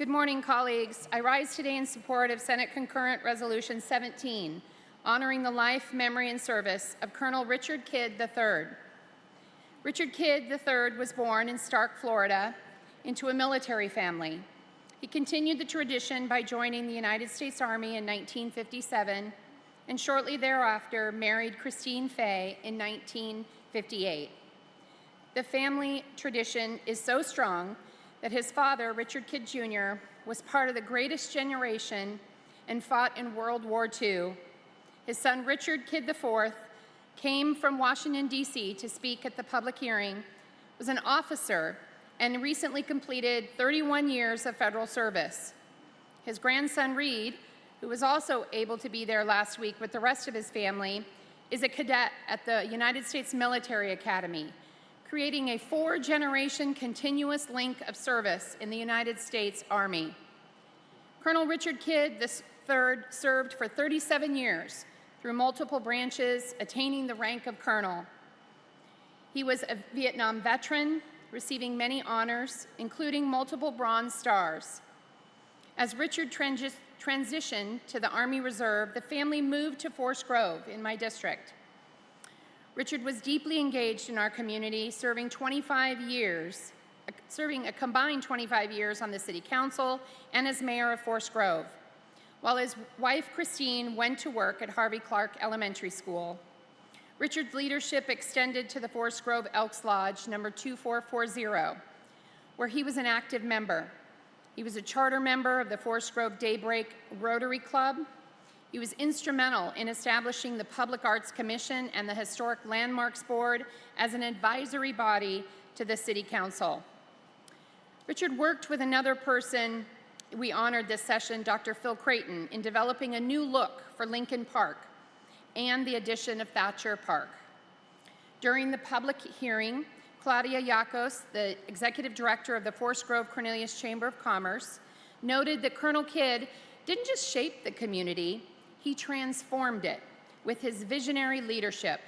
Good morning, colleagues. I rise today in support of Senate Concurrent Resolution 17, honoring the life, memory, and service of Colonel Richard Kidd III. Richard Kidd III was born in Stark, Florida, into a military family. He continued the tradition by joining the United States Army in 1957 and shortly thereafter married Christine Fay in 1958. The family tradition is so strong that his father, Richard Kidd Jr., was part of the greatest generation and fought in World War II. His son, Richard Kidd IV, came from Washington, D.C. to speak at the public hearing, was an officer, and recently completed 31 years of federal service. His grandson, Reed, who was also able to be there last week with the rest of his family, is a cadet at the United States Military Academy, creating a 4-generation continuous link of service in the United States Army. Colonel Richard Kidd III served for 37 years through multiple branches, attaining the rank of colonel. He was a Vietnam veteran, receiving many honors, including multiple Bronze Stars. As Richard transitioned to the Army Reserve, the family moved to Forest Grove in my district. Richard was deeply engaged in our community, serving a combined 25 years on the City Council and as mayor of Forest Grove, while his wife, Christine, went to work at Harvey Clark Elementary School. Richard's leadership extended to the Forest Grove Elks Lodge, number 2440, where he was an active member. He was a charter member of the Forest Grove Daybreak Rotary Club. He was instrumental in establishing the Public Arts Commission and the Historic Landmarks Board as an advisory body to the City Council. Richard worked with another person we honored this session, Dr. Phil Creighton, in developing a new look for Lincoln Park and the addition of Thatcher Park. During the public hearing, Claudia Yakos, the executive director of the Forest Grove Cornelius Chamber of Commerce, noted that Colonel Kidd didn't just shape the community, he transformed it with his visionary leadership.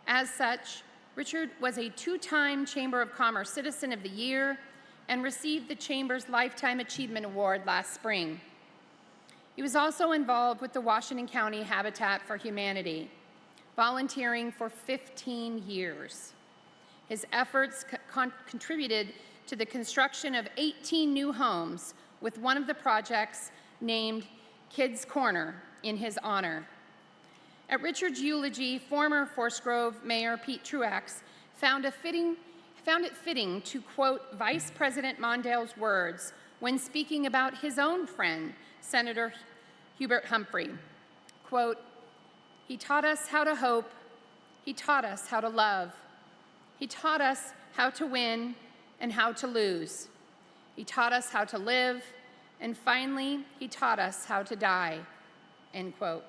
As such, Richard was a 2-time Chamber of Commerce Citizen of the Year and received the Chamber's Lifetime Achievement Award last spring. He was also involved with the Washington County Habitat for Humanity, volunteering for 15 years. His efforts contributed to the construction of 18 new homes, with one of the projects named Kidd's Corner in his honor. At Richard's eulogy, former Forest Grove Mayor Pete Truax found it fitting to quote Vice President Mondale's words when speaking about his own friend, Senator Hubert Humphrey. Quote, "He taught us how to hope, he taught us how to love, he taught us how to win and how to lose. He taught us how to live, and finally, he taught us how to die." End quote.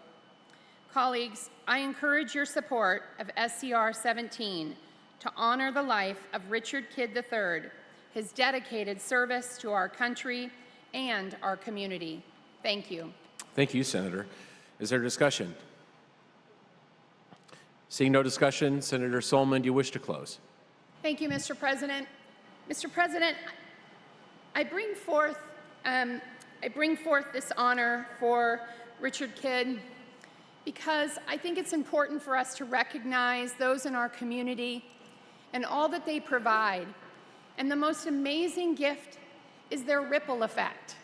Colleagues, I encourage your support of SCR 17 to honor the life of Richard Kidd III, his dedicated service to our country and our community. Thank you. Thank you, Senator. Is there discussion? Seeing no discussion, Senator Sollman, do you wish to close? Thank you, Mr. President. Mr. President, I bring forth this honor for Richard Kidd because I think it's important for us to recognize those in our community and all that they provide. And the most amazing gift is their ripple effect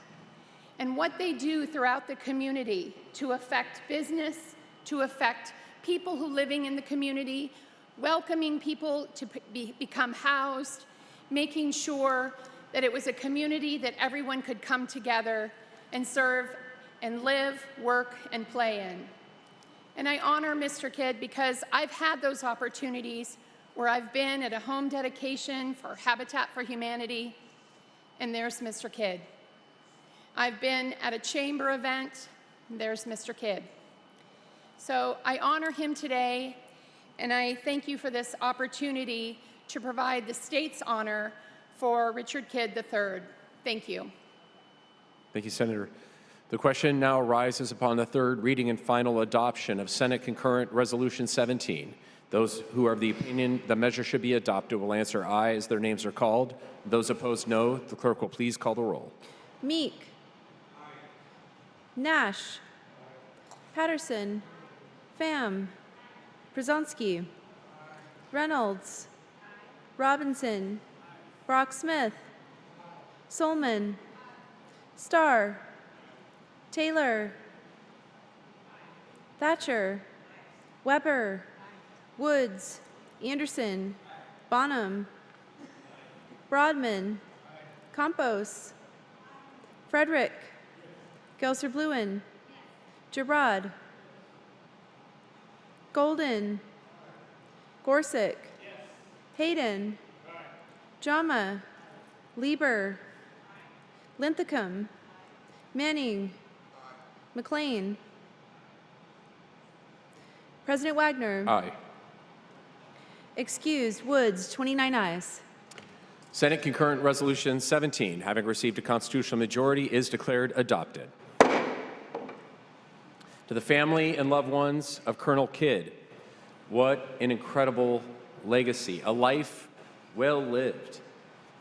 and what they do throughout the community to affect business, to affect people who are living in the community, welcoming people to become housed, making sure that it was a community that everyone could come together and serve and live, work, and play in. And I honor Mr. Kidd because I've had those opportunities where I've been at a home dedication for Habitat for Humanity, and there's Mr. Kidd. I've been at a chamber event, and there's Mr. Kidd. So I honor him today, and I thank you for this opportunity to provide the state's honor for Richard Kidd III. Thank you. Thank you, Senator. The question now arises upon the third reading and final adoption of Senate Concurrent Resolution 17. Those who are of the opinion the measure should be adopted will answer aye as their names are called. Those opposed, no. The clerk will please call the roll. Meek. Nash. Patterson. Pham. Przonski. Reynolds. Robinson. Brock Smith. Sollman. Starr. Taylor. Thatcher. Weber. Woods. Anderson. Bonham. Broadman. Campos. Frederick. Gelser-Bluen. Gerard. Golden. Gorsuch. Hayden. Jama. Lieber. Linthicum. Manning. McLean. President Wagner. Aye. Excused. Woods, 29 ayes. Senate Concurrent Resolution 17, having received a constitutional majority, is declared adopted. To the family and loved ones of Colonel Kidd, what an incredible legacy, a life well lived.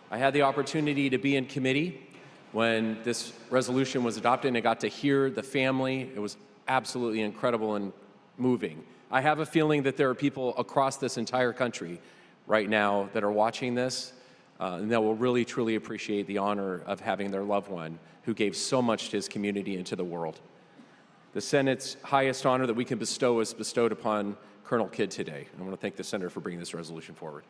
I had the opportunity to be in committee when this resolution was adopted, and I got to hear the family. It was absolutely incredible and moving. I have a feeling that there are people across this entire country right now that are watching this and that will really, truly appreciate the honor of having their loved one who gave so much to his community and to the world. The Senate's highest honor that we can bestow is bestowed upon Colonel Kidd today. I want to thank the Senator for bringing this resolution forward.